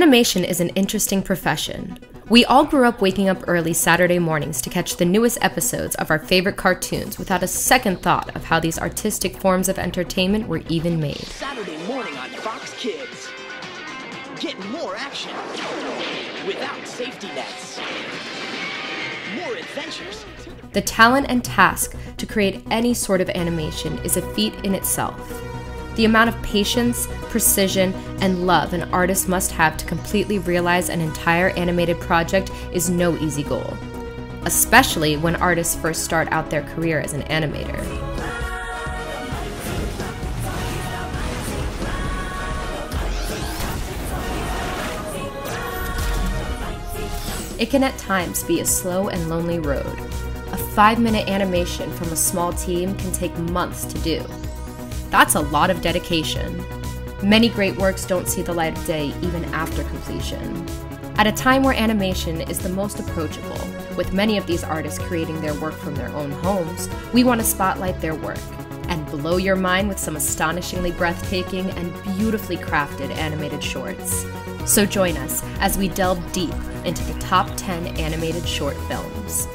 Animation is an interesting profession. We all grew up waking up early Saturday mornings to catch the newest episodes of our favorite cartoons without a second thought of how these artistic forms of entertainment were even made. Saturday morning on Fox Kids. Get more action without safety nets. More adventures. The talent and task to create any sort of animation is a feat in itself. The amount of patience, precision, and love an artist must have to completely realize an entire animated project is no easy goal, especially when artists first start out their career as an animator. It can at times be a slow and lonely road. A 5-minute animation from a small team can take months to do. That's a lot of dedication. Many great works don't see the light of day even after completion. At a time where animation is the most approachable, with many of these artists creating their work from their own homes, we want to spotlight their work and blow your mind with some astonishingly breathtaking and beautifully crafted animated shorts. So join us as we delve deep into the top 10 animated short films.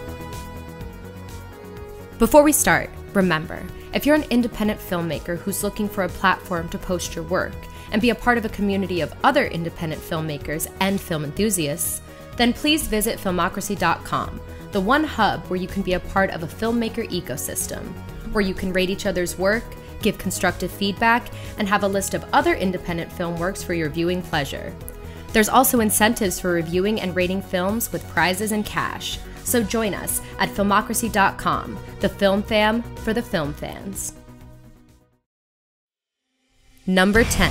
Before we start, remember, if you're an independent filmmaker who's looking for a platform to post your work and be a part of a community of other independent filmmakers and film enthusiasts, then please visit filmocracy.com, the one hub where you can be a part of a filmmaker ecosystem, where you can rate each other's work, give constructive feedback, and have a list of other independent film works for your viewing pleasure. There's also incentives for reviewing and rating films with prizes and cash. So join us at filmocracy.com, the film fam for the film fans. Number 10.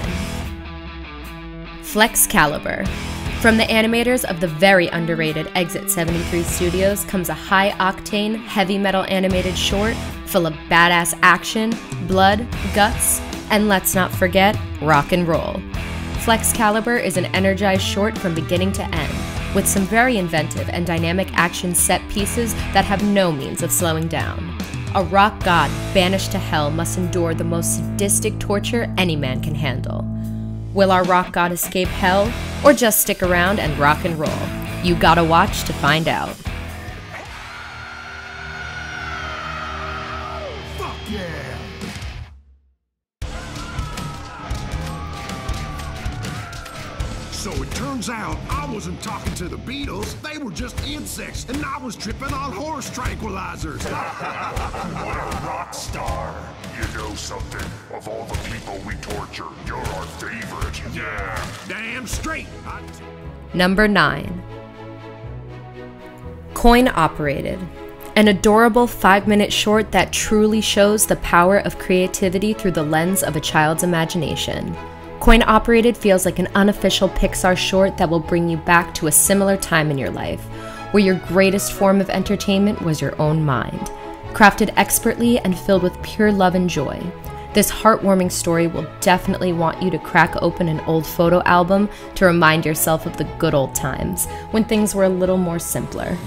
Calibur. From the animators of the very underrated Exit 73 Studios comes a high-octane, heavy metal animated short full of badass action, blood, guts, and let's not forget, rock and roll. Calibur is an energized short from beginning to end, with some very inventive and dynamic action set pieces that have no means of slowing down. A rock god banished to hell must endure the most sadistic torture any man can handle. Will our rock god escape hell, or just stick around and rock and roll? You gotta watch to find out. Fuck yeah! So it turns out I wasn't talking to the Beatles, they were just insects, and I was tripping on horse tranquilizers. What a rock star. You know something? Of all the people we torture, you're our favorite. Yeah. Damn straight. Number 9. Coin Operated. An adorable 5-minute short that truly shows the power of creativity through the lens of a child's imagination. Coin Operated feels like an unofficial Pixar short that will bring you back to a similar time in your life, where your greatest form of entertainment was your own mind. Crafted expertly and filled with pure love and joy, this heartwarming story will definitely want you to crack open an old photo album to remind yourself of the good old times, when things were a little more simpler.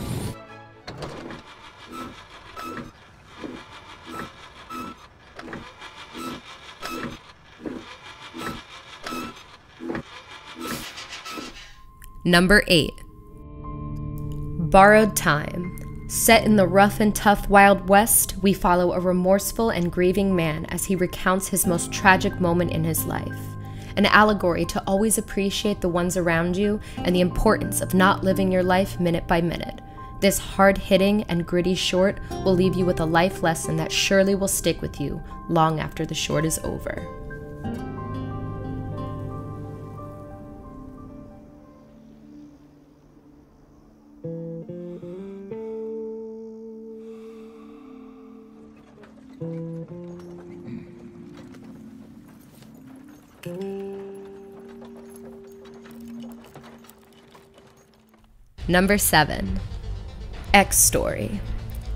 Number 8. Borrowed Time. Set in the rough and tough Wild West, we follow a remorseful and grieving man as he recounts his most tragic moment in his life. An allegory to always appreciate the ones around you and the importance of not living your life minute by minute. This hard-hitting and gritty short will leave you with a life lesson that surely will stick with you long after the short is over. Number 7. XStory.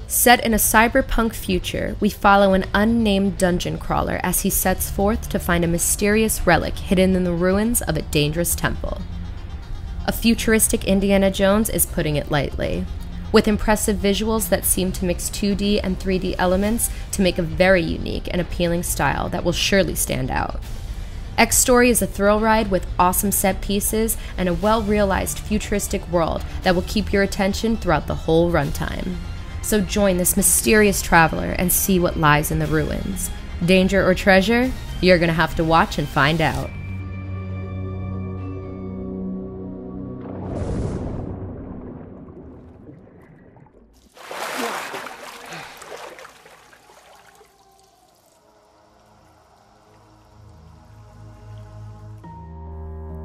Set in a cyberpunk future, we follow an unnamed dungeon crawler as he sets forth to find a mysterious relic hidden in the ruins of a dangerous temple. A futuristic Indiana Jones is putting it lightly, with impressive visuals that seem to mix 2D and 3D elements to make a very unique and appealing style that will surely stand out. XStory is a thrill ride with awesome set pieces and a well-realized futuristic world that will keep your attention throughout the whole runtime. So join this mysterious traveler and see what lies in the ruins. Danger or treasure? You're gonna have to watch and find out.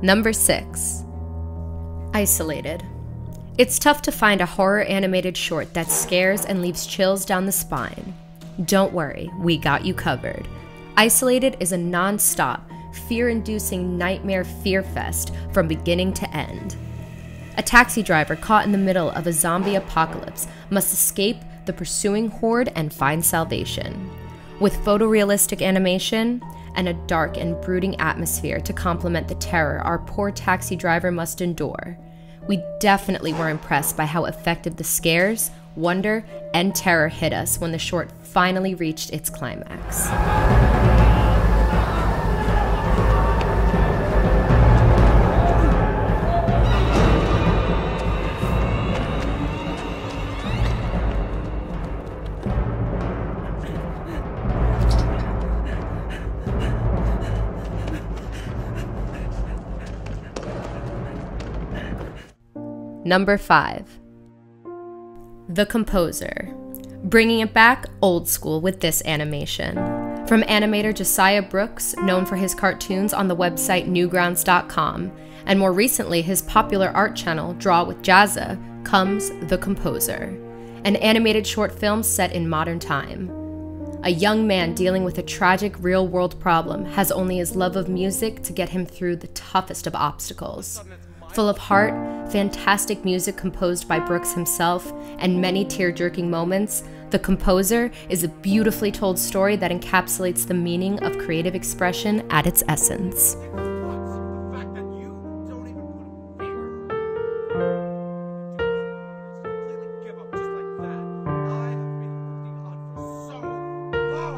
Number 6. Isolated. It's tough to find a horror animated short that scares and leaves chills down the spine. Don't worry, we got you covered. Isolated is a non-stop, fear-inducing nightmare fear fest from beginning to end. A taxi driver caught in the middle of a zombie apocalypse must escape the pursuing horde and find salvation. With photorealistic animation and a dark and brooding atmosphere to complement the terror our poor taxi driver must endure, we definitely were impressed by how effective the scares, wonder, and terror hit us when the short finally reached its climax. Number 5. The Composer. Bringing it back old school with this animation. From animator Josiah Brooks, known for his cartoons on the website newgrounds.com, and more recently his popular art channel Draw with Jazza, comes The Composer, an animated short film set in modern time. A young man dealing with a tragic real-world problem has only his love of music to get him through the toughest of obstacles. Full of heart, fantastic music composed by Brooks himself, and many tear-jerking moments, The Composer is a beautifully told story that encapsulates the meaning of creative expression at its essence.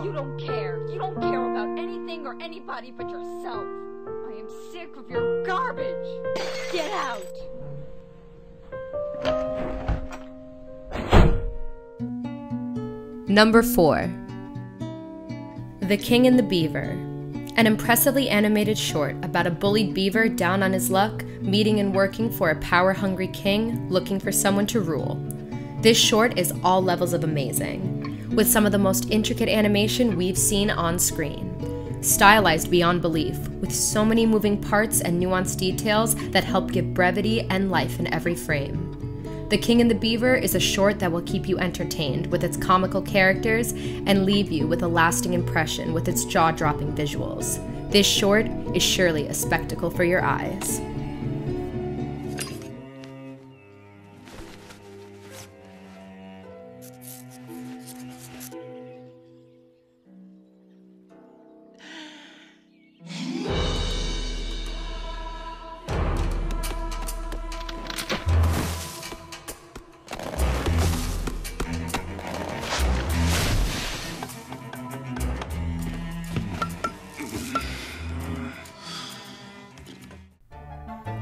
You don't care. You don't care about anything or anybody but yourself. I am sick of your garbage. Get out. Number 4. The King and the Beaver. An impressively animated short about a bullied beaver down on his luck, meeting and working for a power-hungry king looking for someone to rule. This short is all levels of amazing, with some of the most intricate animation we've seen on screen. Stylized beyond belief, with so many moving parts and nuanced details that help give brevity and life in every frame. The King and the Beaver is a short that will keep you entertained with its comical characters and leave you with a lasting impression with its jaw-dropping visuals. This short is surely a spectacle for your eyes.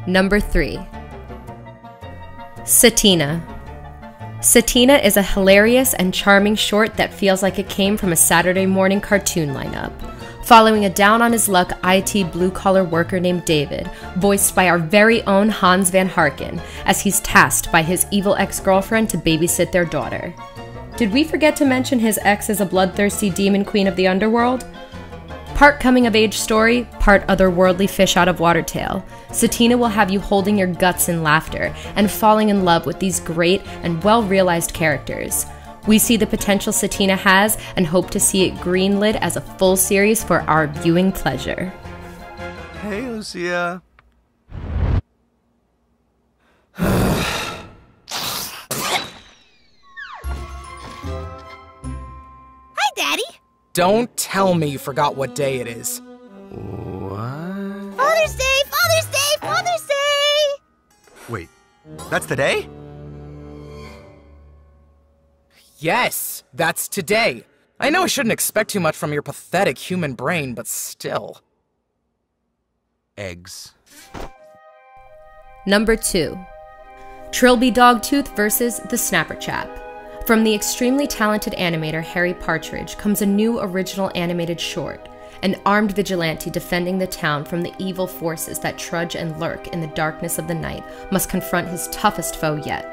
Number 3. Satina. Satina is a hilarious and charming short that feels like it came from a Saturday morning cartoon lineup, following a down-on-his-luck IT blue-collar worker named David, voiced by our very own Hans Van Harken, as he's tasked by his evil ex-girlfriend to babysit their daughter. Did we forget to mention his ex is a bloodthirsty demon queen of the underworld? Part coming-of-age story, part otherworldly fish out of water tale, Satina will have you holding your guts in laughter and falling in love with these great and well-realized characters. We see the potential Satina has and hope to see it greenlit as a full series for our viewing pleasure. Hey, Lucia. Hi, Daddy. Don't tell me you forgot what day it is. What? Father's Day! Father's Day! Father's Day! Wait, that's today? Yes, that's today. I know I shouldn't expect too much from your pathetic human brain, but still. eggs. Number 2. Trilby Dogtooth vs. the SNAPPERCHAP. From the extremely talented animator Harry Partridge comes a new original animated short, an armed vigilante defending the town from the evil forces that trudge and lurk in the darkness of the night must confront his toughest foe yet.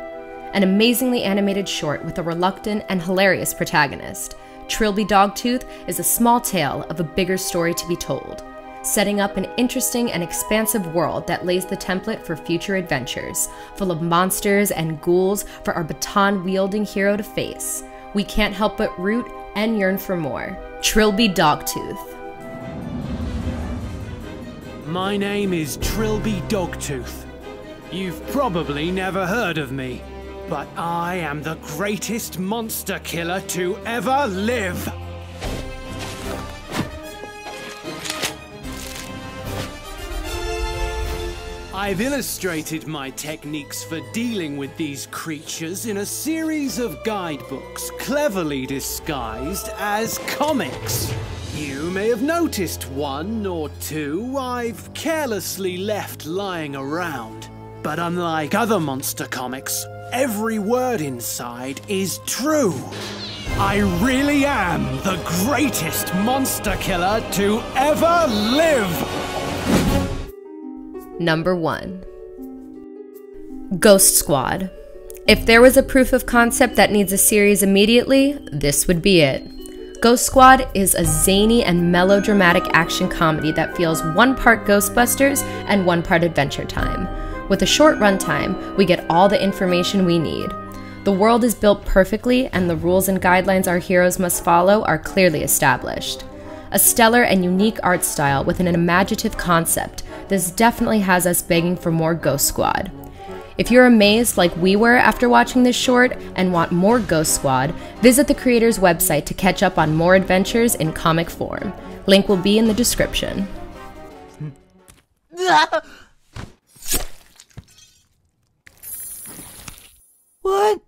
An amazingly animated short with a reluctant and hilarious protagonist, Trilby Dogtooth is a small tale of a bigger story to be told, setting up an interesting and expansive world that lays the template for future adventures, full of monsters and ghouls for our baton-wielding hero to face. We can't help but root and yearn for more. Trilby Dogtooth. My name is Trilby Dogtooth. You've probably never heard of me, but I am the greatest monster killer to ever live. I've illustrated my techniques for dealing with these creatures in a series of guidebooks cleverly disguised as comics. You may have noticed one or two I've carelessly left lying around. But unlike other monster comics, every word inside is true. I really am the greatest monster killer to ever live! Number 1. Ghost Squad. If there was a proof of concept that needs a series immediately, this would be it. Ghost Squad is a zany and melodramatic action comedy that feels one part Ghostbusters and one part Adventure Time. With a short runtime, we get all the information we need. The world is built perfectly, and the rules and guidelines our heroes must follow are clearly established. A stellar and unique art style with an imaginative concept, this definitely has us begging for more Ghost Squad. If you're amazed like we were after watching this short and want more Ghost Squad, visit the creator's website to catch up on more adventures in comic form. Link will be in the description. What?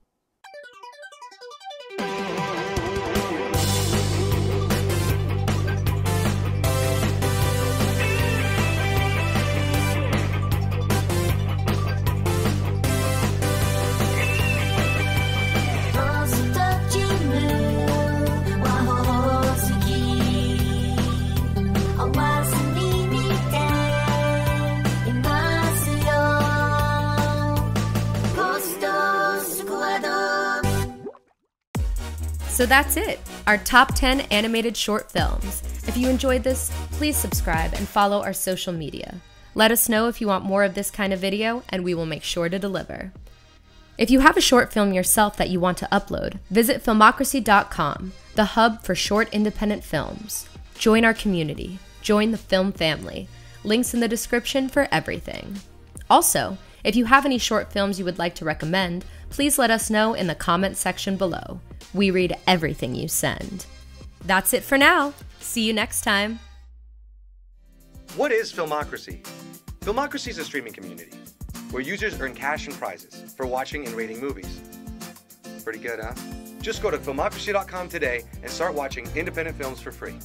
So that's it, our top 10 animated short films. If you enjoyed this, please subscribe and follow our social media. Let us know if you want more of this kind of video, and we will make sure to deliver. If you have a short film yourself that you want to upload, visit filmocracy.com, the hub for short independent films. Join our community. Join the film family. Links in the description for everything. Also, if you have any short films you would like to recommend, please let us know in the comment section below. We read everything you send. That's it for now. See you next time. What is Filmocracy? Filmocracy is a streaming community where users earn cash and prizes for watching and rating movies. Pretty good, huh? Just go to filmocracy.com today and start watching independent films for free.